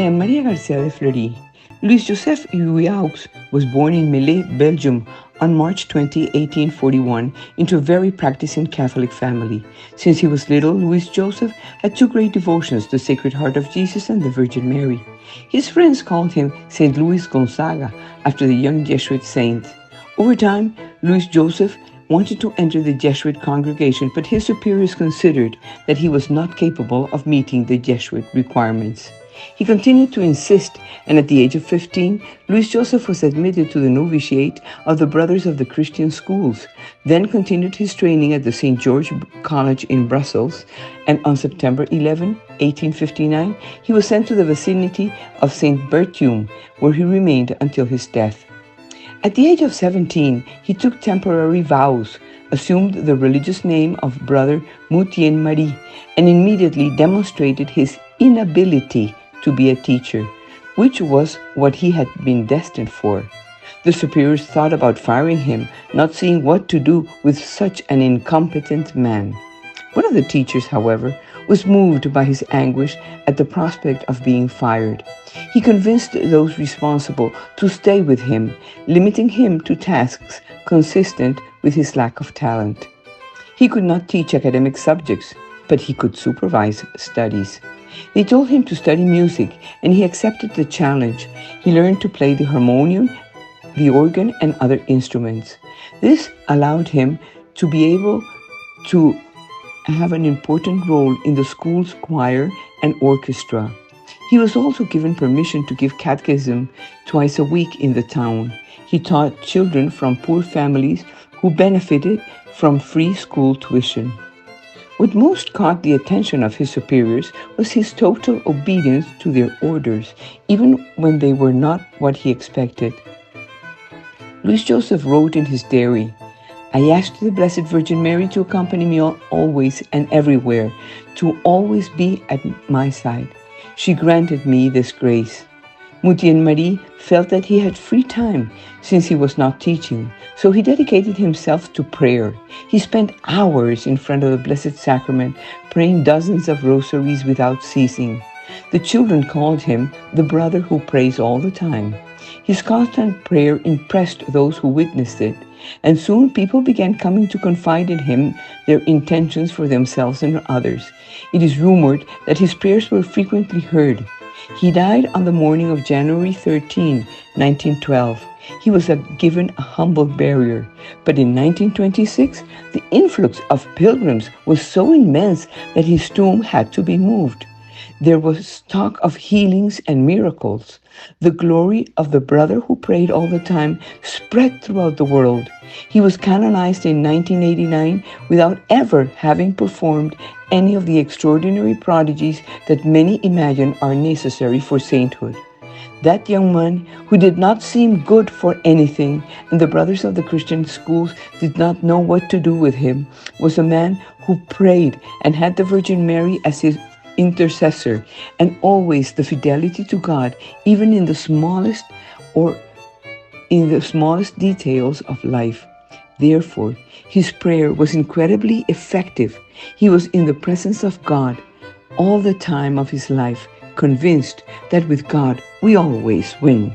am Maria Garcia de Fleury. Louis Joseph Huaux was born in Melay, Belgium on March 20, 1841, into a very practicing Catholic family. Since he was little, Louis Joseph had two great devotions, the Sacred Heart of Jesus and the Virgin Mary. His friends called him Saint Louis Gonzaga, after the young Jesuit saint. Over time, Louis Joseph wanted to enter the Jesuit congregation, but his superiors considered that he was not capable of meeting the Jesuit requirements. He continued to insist, and at the age of 15, Louis Joseph was admitted to the novitiate of the Brothers of the Christian Schools, then continued his training at the St. George College in Brussels, and on September 11, 1859, he was sent to the vicinity of St. Berthiaume, where he remained until his death. At the age of 17, he took temporary vows, assumed the religious name of Brother Mutien Marie, and immediately demonstrated his inability to be a teacher, which was what he had been destined for. The superiors thought about firing him, not seeing what to do with such an incompetent man. One of the teachers, however, was moved by his anguish at the prospect of being fired. He convinced those responsible to stay with him, limiting him to tasks consistent with his lack of talent. He could not teach academic subjects, but he could supervise studies. They told him to study music, and he accepted the challenge. He learned to play the harmonium, the organ, and other instruments. This allowed him to be able to have an important role in the school's choir and orchestra. He was also given permission to give catechism twice a week in the town. He taught children from poor families who benefited from free school tuition. What most caught the attention of his superiors was his total obedience to their orders, even when they were not what he expected. Louis Joseph wrote in his diary, "I asked the Blessed Virgin Mary to accompany me always and everywhere, to always be at my side. She granted me this grace." Mutien Marie felt that he had free time since he was not teaching, so he dedicated himself to prayer. He spent hours in front of the Blessed Sacrament, praying dozens of rosaries without ceasing. The children called him the brother who prays all the time. His constant prayer impressed those who witnessed it, and soon people began coming to confide in him their intentions for themselves and others. It is rumored that his prayers were frequently heard. He died on the morning of January 13, 1912. He was given a humble burial, but in 1926, the influx of pilgrims was so immense that his tomb had to be moved. There was talk of healings and miracles. The glory of the brother who prayed all the time spread throughout the world. He was canonized in 1989 without ever having performed any of the extraordinary prodigies that many imagine are necessary for sainthood. That young man, who did not seem good for anything, and the brothers of the Christian schools did not know what to do with him, was a man who prayed and had the Virgin Mary as his intercessor, and always the fidelity to God, even in the smallest details of life. Therefore, his prayer was incredibly effective. He was in the presence of God all the time of his life, convinced that with God we always win.